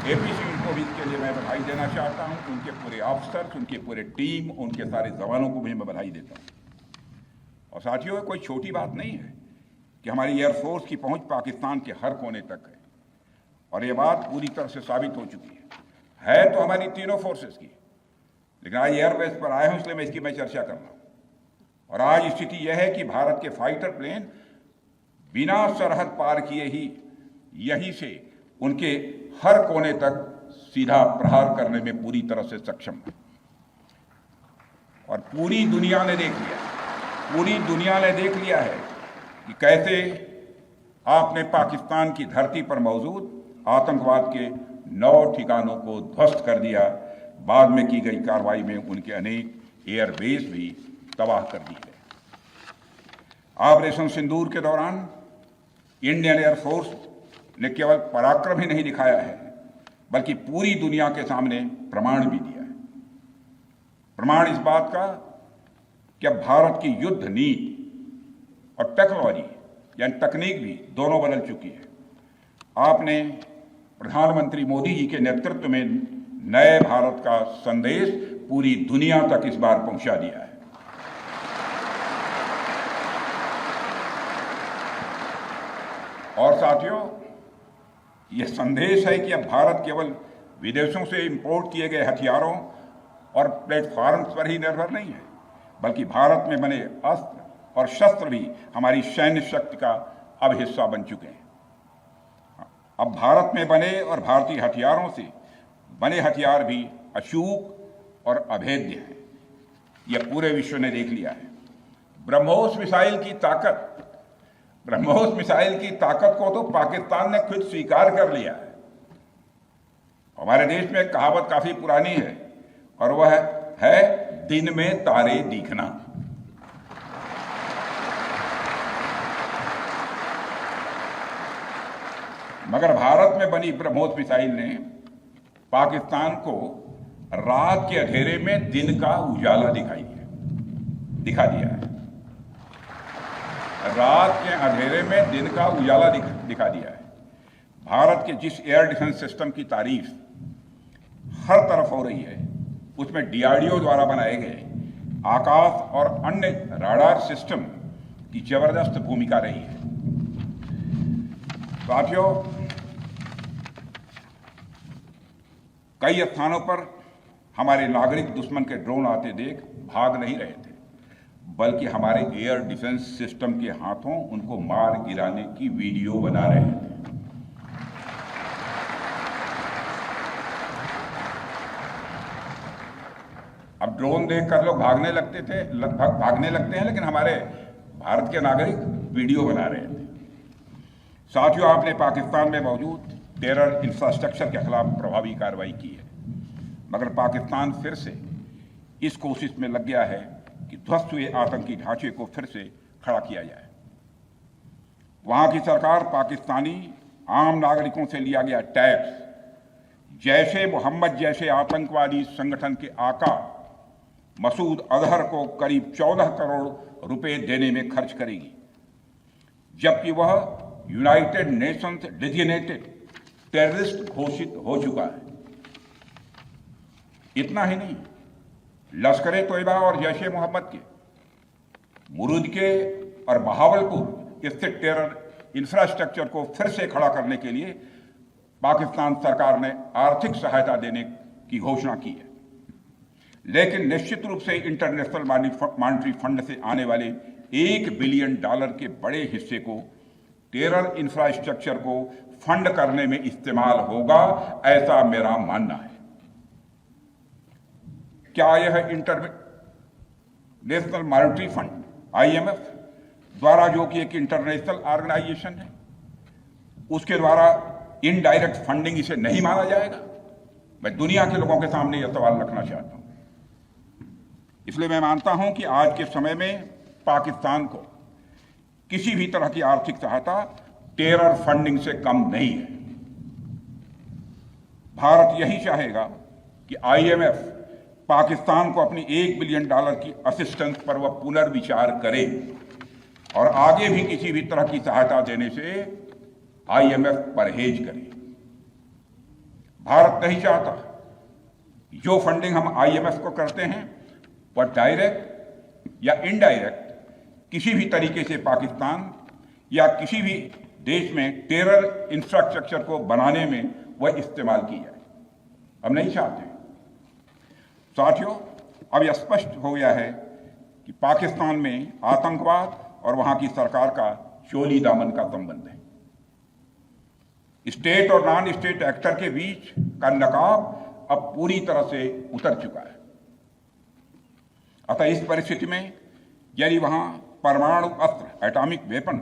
APC को भी इसके लिए मैं बधाई देना चाहता हूं। उनके पूरे ऑफिसर्स, उनके पूरे टीम, उनके सारे जवानों को भी मैं बधाई देता हूं। और साथियों, कोई छोटी बात नहीं है कि हमारी एयरफोर्स की पहुंच पाकिस्तान के हर कोने तक है, और ये बात पूरी तरह से साबित हो चुकी है तो हमारी तीनों फोर्सेस की, लेकिन आज एयरबेस पर आए हूं इसलिए मैं इसकी चर्चा कर रहा हूं। और आज स्थिति यह है कि भारत के फाइटर प्लेन बिना सरहद पार किए ही यहीं से उनके हर कोने तक सीधा प्रहार करने में पूरी तरह से सक्षम है। और पूरी दुनिया ने देख लिया है कि कैसे आपने पाकिस्तान की धरती पर मौजूद आतंकवाद के 9 ठिकानों को ध्वस्त कर दिया। बाद में की गई कार्रवाई में उनके अनेक एयरबेस भी तबाह कर दी गए। ऑपरेशन सिंदूर के दौरान इंडियन एयरफोर्स ने केवल पराक्रम ही नहीं दिखाया है, बल्कि पूरी दुनिया के सामने प्रमाण भी दिया है। प्रमाण इस बात का कि अब भारत की युद्ध नीति और टेक्नोलॉजी यानी तकनीक भी दोनों बदल चुकी है। आपने प्रधानमंत्री मोदी जी के नेतृत्व में नए भारत का संदेश पूरी दुनिया तक इस बार पहुंचा दिया है। और साथियों, यह संदेश है कि अब भारत केवल विदेशों से इंपोर्ट किए गए हथियारों और प्लेटफॉर्म्स पर ही निर्भर नहीं है, बल्कि भारत में बने अस्त्र और शस्त्र भी हमारी सैन्य शक्ति का अब हिस्सा बन चुके हैं। अब भारत में बने और भारतीय हथियारों से बने हथियार भी अचूक और अभेद्य हैं। यह पूरे विश्व ने देख लिया है। ब्रह्मोस मिसाइल की ताकत को तो पाकिस्तान ने खुद स्वीकार कर लिया है। हमारे देश में एक कहावत काफी पुरानी है और वह है दिन में तारे दिखना। मगर भारत में बनी ब्रह्मोस मिसाइल ने पाकिस्तान को रात के अंधेरे में दिन का उजाला दिखा दिया है। रात के अंधेरे में दिन का उजाला दिखा दिया है। भारत के जिस एयर डिफेंस सिस्टम की तारीफ हर तरफ हो रही है, उसमें डीआरडीओ द्वारा बनाए गए आकाश और अन्य राडार सिस्टम की जबरदस्त भूमिका रही है। साथियों, कई स्थानों पर हमारे नागरिक दुश्मन के ड्रोन आते देख भाग नहीं रहे थे, बल्कि हमारे एयर डिफेंस सिस्टम के हाथों उनको मार गिराने की वीडियो बना रहे थे। अब ड्रोन देखकर लोग भागने लगते हैं, लेकिन हमारे भारत के नागरिक वीडियो बना रहे थे। साथियों, आपने पाकिस्तान में मौजूद टेरर इंफ्रास्ट्रक्चर के खिलाफ प्रभावी कार्रवाई की है, मगर पाकिस्तान फिर से इस कोशिश में लग गया है कि ध्वस्त हुए आतंकी ढांचे को फिर से खड़ा किया जाए। वहां की सरकार पाकिस्तानी आम नागरिकों से लिया गया टैक्स जैशे मोहम्मद जैसे आतंकवादी संगठन के आका मसूद अजहर को करीब 14 करोड़ रुपए देने में खर्च करेगी, जबकि वह यूनाइटेड नेशंस डेजिग्नेटेड टेररिस्ट घोषित हो चुका है। इतना ही नहीं, लश्कर ए तोयबा और जैश ए मोहम्मद के मुरुद के और बहावलपुर स्थित टेरर इंफ्रास्ट्रक्चर को फिर से खड़ा करने के लिए पाकिस्तान सरकार ने आर्थिक सहायता देने की घोषणा की है, लेकिन निश्चित रूप से इंटरनेशनल मॉनेटरी फंड से आने वाले $1 बिलियन के बड़े हिस्से को टेरर इंफ्रास्ट्रक्चर को फंड करने में इस्तेमाल होगा, ऐसा मेरा मानना है। क्या यह इंटरनेशनल मॉनेटरी फंड IMF द्वारा, जो कि एक इंटरनेशनल ऑर्गेनाइजेशन है, उसके द्वारा इनडायरेक्ट फंडिंग इसे नहीं माना जाएगा? मैं दुनिया के लोगों के सामने यह सवाल रखना चाहता हूं। इसलिए मैं मानता हूं कि आज के समय में पाकिस्तान को किसी भी तरह की आर्थिक सहायता टेरर फंडिंग से कम नहीं है। भारत यही चाहेगा कि IMF पाकिस्तान को अपनी $1 बिलियन की असिस्टेंस पर वह पुनर्विचार करे और आगे भी किसी भी तरह की सहायता देने से IMF परहेज करे। भारत नहीं चाहता जो फंडिंग हम IMF को करते हैं वह डायरेक्ट या इनडायरेक्ट किसी भी तरीके से पाकिस्तान या किसी भी देश में टेरर इंफ्रास्ट्रक्चर को बनाने में वह इस्तेमाल की जाए। हम नहीं चाहते। साथियों, अब यह स्पष्ट हो गया है कि पाकिस्तान में आतंकवाद और वहां की सरकार का चोली दामन का संबंध है। स्टेट और नॉन स्टेट एक्टर के बीच का नकाब अब पूरी तरह से उतर चुका है। अतः इस परिस्थिति में यदि वहां परमाणु अस्त्र एटॉमिक वेपन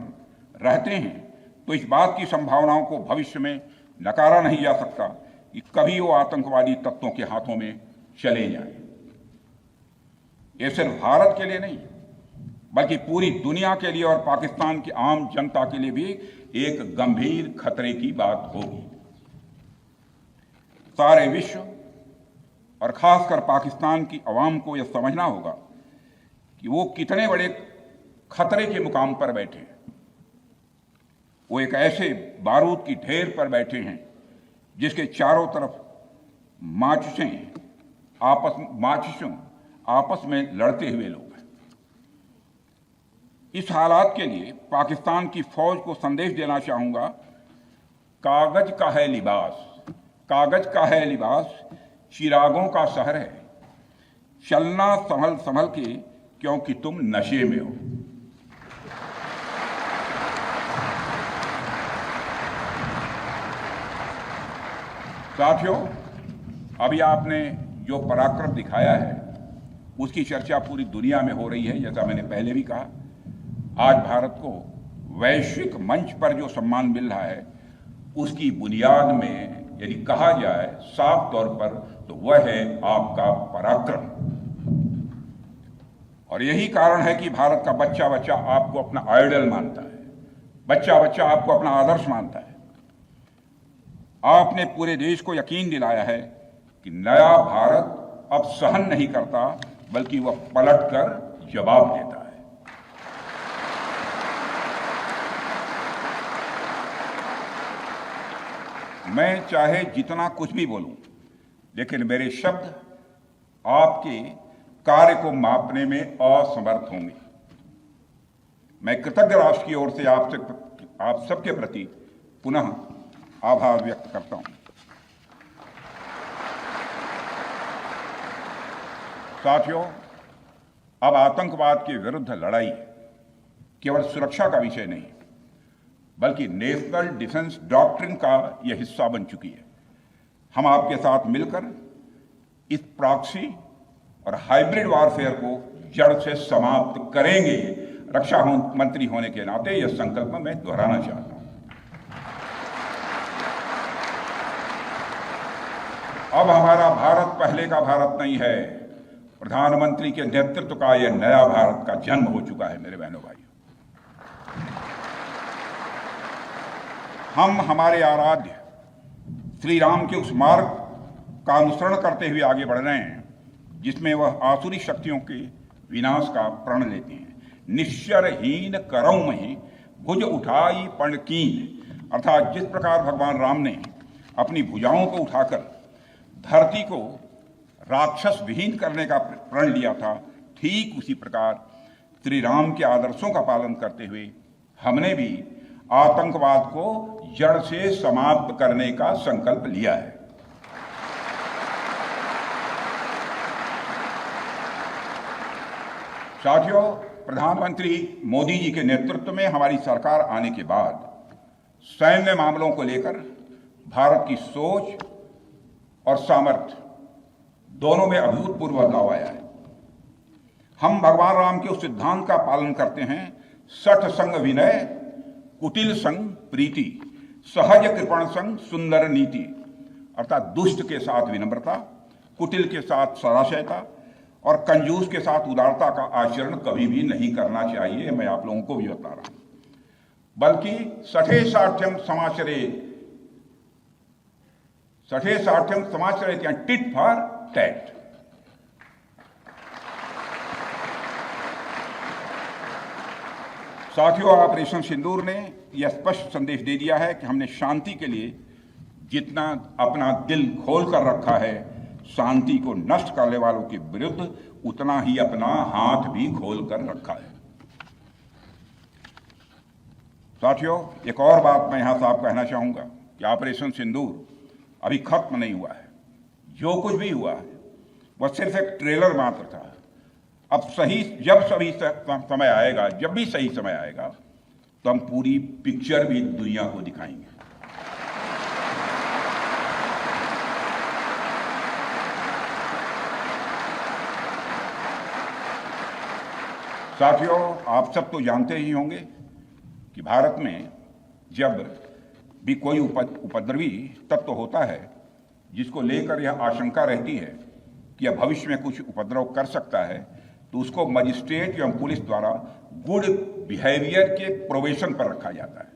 रहते हैं तो इस बात की संभावनाओं को भविष्य में नकारा नहीं जा सकता कि कभी वो आतंकवादी तत्वों के हाथों में चले जाएं। ये सिर्फ भारत के लिए नहीं बल्कि पूरी दुनिया के लिए और पाकिस्तान की आम जनता के लिए भी एक गंभीर खतरे की बात होगी। सारे विश्व और खासकर पाकिस्तान की आवाम को यह समझना होगा कि वो कितने बड़े खतरे के मुकाम पर बैठे हैं। वो एक ऐसे बारूद की ढेर पर बैठे हैं जिसके चारों तरफ माचिसों आपस में लड़ते हुए लोग हैं। इस हालात के लिए पाकिस्तान की फौज को संदेश देना चाहूंगा, कागज का है लिबास, कागज का है लिबास, चिरागों का शहर है, चलना संभल संभल के क्योंकि तुम नशे में हो। साथियों, अभी आपने जो पराक्रम दिखाया है उसकी चर्चा पूरी दुनिया में हो रही है। जैसा मैंने पहले भी कहा, आज भारत को वैश्विक मंच पर जो सम्मान मिल रहा है उसकी बुनियाद में यदि कहा जाए साफ तौर पर तो वह है आपका पराक्रम। और यही कारण है कि भारत का बच्चा बच्चा आपको अपना आइडल मानता है, बच्चा बच्चा आपको अपना आदर्श मानता है। आपने पूरे देश को यकीन दिलाया है कि नया भारत अब सहन नहीं करता बल्कि वह पलटकर जवाब देता है। मैं चाहे जितना कुछ भी बोलूं, लेकिन मेरे शब्द आपके कार्य को मापने में असमर्थ होंगे। मैं कृतज्ञ राष्ट्र की ओर से आप सबके प्रति पुनः आभार व्यक्त करता हूं। साथियों, अब आतंकवाद के विरुद्ध लड़ाई केवल सुरक्षा का विषय नहीं बल्कि नेशनल डिफेंस डॉक्ट्रिन का यह हिस्सा बन चुकी है। हम आपके साथ मिलकर इस प्रॉक्सी और हाइब्रिड वॉरफेयर को जड़ से समाप्त करेंगे। रक्षा मंत्री होने के नाते यह संकल्प मैं दोहराना चाहता हूं। अब हमारा भारत पहले का भारत नहीं है। प्रधानमंत्री के नेतृत्व का यह नया भारत का जन्म हो चुका है। मेरे बहनों भाइयों, हम हमारे आराध्य श्री राम के उस मार्ग का अनुसरण करते हुए आगे बढ़ रहे हैं जिसमें वह आसुरी शक्तियों के विनाश का प्रण लेते हैं। निश्चरहीन करौ मही भुज उठाई पण कीन, अर्थात जिस प्रकार भगवान राम ने अपनी भुजाओं को उठाकर धरती को राक्षस विहीन करने का प्रण लिया था, ठीक उसी प्रकार श्री राम के आदर्शों का पालन करते हुए हमने भी आतंकवाद को जड़ से समाप्त करने का संकल्प लिया है। साथियों, प्रधानमंत्री मोदी जी के नेतृत्व में हमारी सरकार आने के बाद सैन्य मामलों को लेकर भारत की सोच और सामर्थ्य दोनों में अभूतपूर्व बदलाव आया है। हम भगवान राम के उस सिद्धांत का पालन करते हैं, सठ संग विनय, कुटिल संग प्रीति, सहज कृपण संग सुंदर नीति, अर्थात दुष्ट के साथ विनम्रता, कुटिल के साथ सदाशयता और कंजूस के साथ उदारता का आचरण कभी भी नहीं करना चाहिए। मैं आप लोगों को भी बता रहा हूं, बल्कि सठे साठ्यम समाचरेत या टिट फॉर टैट। साथियों, ऑपरेशन सिंदूर ने यह स्पष्ट संदेश दे दिया है कि हमने शांति के लिए जितना अपना दिल खोल कर रखा है शांति को नष्ट करने वालों के विरुद्ध, उतना ही अपना हाथ भी खोल कर रखा है। साथियों, एक और बात मैं यहां साफ कहना चाहूंगा कि ऑपरेशन सिंदूर अभी खत्म नहीं हुआ है। जो कुछ भी हुआ है वह सिर्फ एक ट्रेलर मात्र था। अब समय आएगा, जब भी सही समय आएगा, तो हम पूरी पिक्चर भी दुनिया को दिखाएंगे। साथियों, आप सब तो जानते ही होंगे कि भारत में जब भी कोई उपद्रवी तत्व होता है जिसको लेकर यह आशंका रहती है कि यह भविष्य में कुछ उपद्रव कर सकता है, तो उसको मजिस्ट्रेट एवं पुलिस द्वारा गुड बिहेवियर के प्रोबेशन पर रखा जाता है।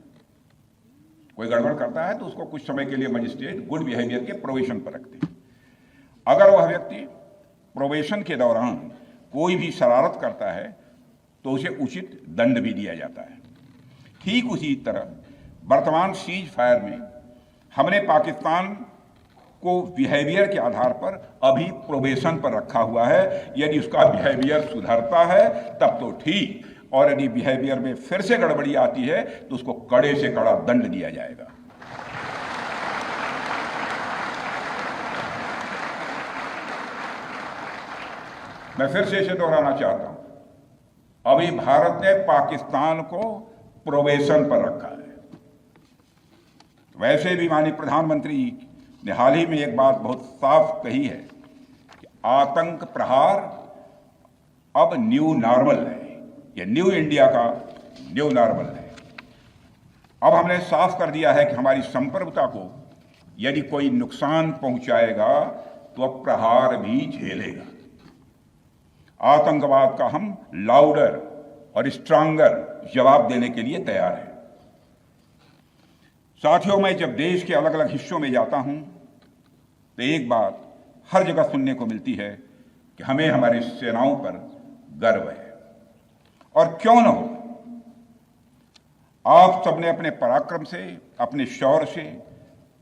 कोई गड़बड़ करता है तो उसको कुछ समय के लिए मजिस्ट्रेट गुड बिहेवियर के प्रोबेशन पर रखते हैं। अगर वह व्यक्ति प्रोबेशन के दौरान कोई भी शरारत करता है तो उसे उचित दंड भी दिया जाता है। ठीक उसी तरह वर्तमान सीज फायर में हमने पाकिस्तान को बिहेवियर के आधार पर अभी प्रोबेशन पर रखा हुआ है। यदि उसका बिहेवियर सुधरता है तब तो ठीक, और यदि बिहेवियर में फिर से गड़बड़ी आती है तो उसको कड़े से कड़ा दंड दिया जाएगा। मैं फिर से इसे दोहराना चाहता हूं, अभी भारत ने पाकिस्तान को प्रोबेशन पर रखा है। वैसे भी माननीय प्रधानमंत्री ने हाल ही में एक बात बहुत साफ कही है कि आतंक प्रहार अब न्यू नॉर्मल है। यह न्यू इंडिया का न्यू नॉर्मल है। अब हमने साफ कर दिया है कि हमारी संप्रभुता को यदि कोई नुकसान पहुंचाएगा तो अब प्रहार भी झेलेगा। आतंकवाद का हम लाउडर और स्ट्रांगर जवाब देने के लिए तैयार हैं। साथियों, मैं जब देश के अलग अलग हिस्सों में जाता हूं तो एक बात हर जगह सुनने को मिलती है कि हमें हमारी सेनाओं पर गर्व है। और क्यों न हो, आप सबने अपने पराक्रम से, अपने शौर्य से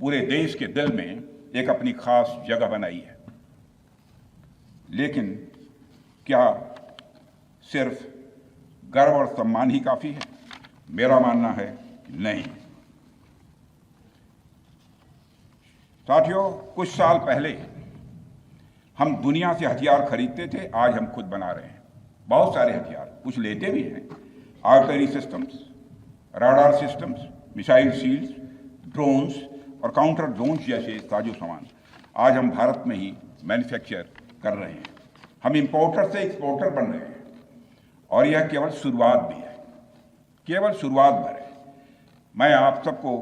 पूरे देश के दिल में एक अपनी खास जगह बनाई है। लेकिन क्या सिर्फ गर्व और सम्मान ही काफी है? मेरा मानना है नहीं। साथियों, कुछ साल पहले हम दुनिया से हथियार खरीदते थे, आज हम खुद बना रहे हैं। बहुत सारे हथियार, कुछ लेते भी हैं, artillery systems, radar systems, missile shields, drones और काउंटर ड्रोन्स जैसे साजो सामान आज हम भारत में ही मैन्युफैक्चर कर रहे हैं। हम इंपोर्टर से एक्सपोर्टर बन रहे हैं और यह केवल शुरुआत भी है, केवल शुरुआत भर है। मैं आप सबको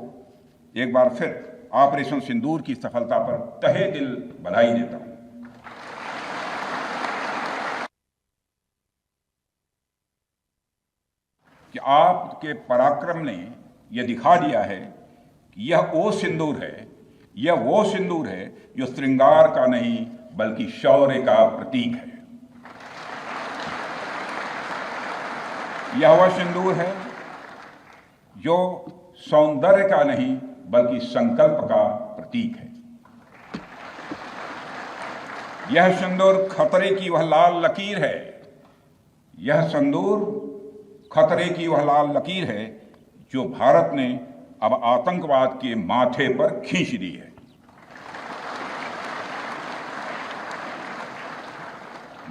एक बार फिर ऑपरेशन सिंदूर की सफलता पर तहे दिल बधाई देता हूं। कि आपके पराक्रम ने यह दिखा दिया है कि यह वो सिंदूर है, यह वो सिंदूर है जो श्रृंगार का नहीं बल्कि शौर्य का प्रतीक है। यह वह सिंदूर है जो सौंदर्य का नहीं बल्कि संकल्प का प्रतीक है। यह सिंदूर खतरे की वह लाल लकीर है, यह सिंदूर खतरे की वह लाल लकीर है जो भारत ने अब आतंकवाद के माथे पर खींच दी है।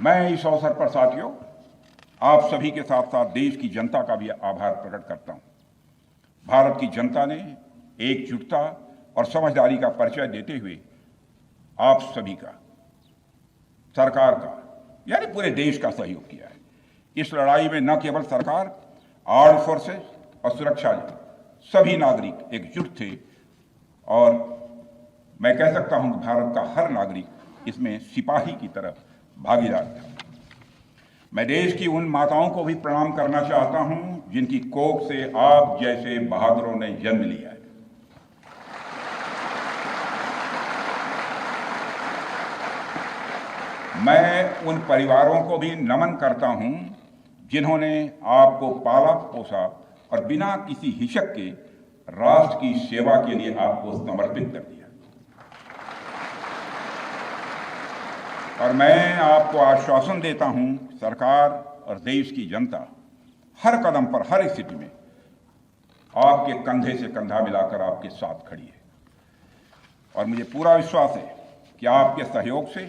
मैं इस अवसर पर साथियों आप सभी के साथ साथ देश की जनता का भी आभार प्रकट करता हूं। भारत की जनता ने एकजुटता और समझदारी का परिचय देते हुए आप सभी का, सरकार का, यानी पूरे देश का सहयोग किया है। इस लड़ाई में न केवल सरकार, आर्म्ड फोर्सेस और सुरक्षा सभी नागरिक एकजुट थे और मैं कह सकता हूं कि भारत का हर नागरिक इसमें सिपाही की तरह भागीदार था। मैं देश की उन माताओं को भी प्रणाम करना चाहता हूं जिनकी कोख से आप जैसे बहादुरों ने जन्म लिया है। मैं उन परिवारों को भी नमन करता हूं जिन्होंने आपको पाला पोसा और बिना किसी हिचक के राष्ट्र की सेवा के लिए आपको समर्पित कर दिया। और मैं आपको आश्वासन देता हूं, सरकार और देश की जनता हर कदम पर, हर स्थिति में आपके कंधे से कंधा मिलाकर आपके साथ खड़ी है। और मुझे पूरा विश्वास है कि आपके सहयोग से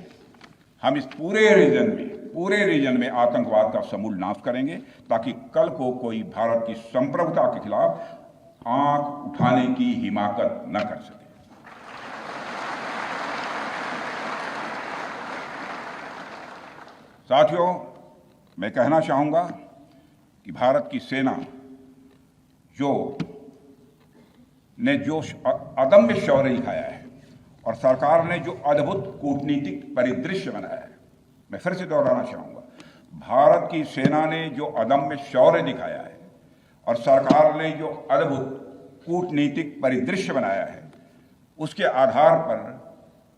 हम इस पूरे रीजन में आतंकवाद का समूल नाश करेंगे, ताकि कल को कोई भारत की संप्रभुता के खिलाफ आंख उठाने की हिमाकत न कर सके। साथियों, मैं कहना चाहूंगा कि भारत की सेना जो अदम्य शौर्य दिखाया है और सरकार ने जो अद्भुत कूटनीतिक परिदृश्य बनाया है, मैं फिर से दोहराना चाहूंगा, भारत की सेना ने जो अदम्य शौर्य दिखाया है और सरकार ने जो अद्भुत कूटनीतिक परिदृश्य बनाया है, उसके आधार पर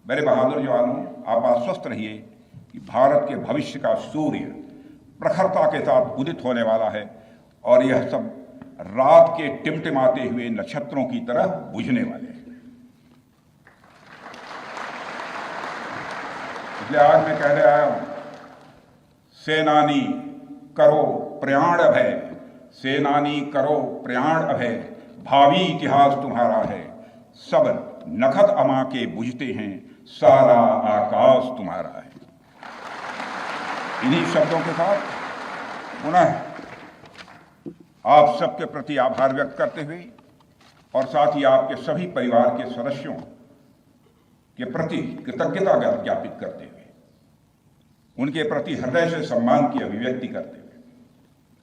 मेरे बहादुर जवानों, आप आश्वस्त रहिए कि भारत के भविष्य का सूर्य प्रखरता के साथ उदित होने वाला है और यह सब रात के टिमटिमाते हुए नक्षत्रों की तरह बुझने वाले हैं। इसलिए आज मैं कहने आया हूं, सेनानी करो प्रयाण अभय, सेनानी करो प्रयाण अभय, भावी इतिहास तुम्हारा है, सब नखत अमा के बुझते हैं, सारा आकाश तुम्हारा है। इन्हीं शब्दों के साथ पुनः आप सबके प्रति आभार व्यक्त करते हुए और साथ ही आपके सभी परिवार के सदस्यों के प्रति कृतज्ञता ज्ञापित करते हुए, उनके प्रति हृदय से सम्मान की अभिव्यक्ति करते हुए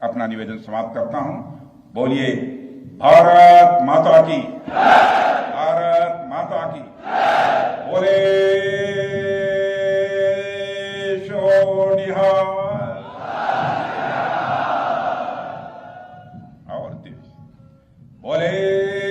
अपना निवेदन समाप्त करता हूं। बोलिए भारत माता की, भारत माता की, बोले शो निहाल। और बोले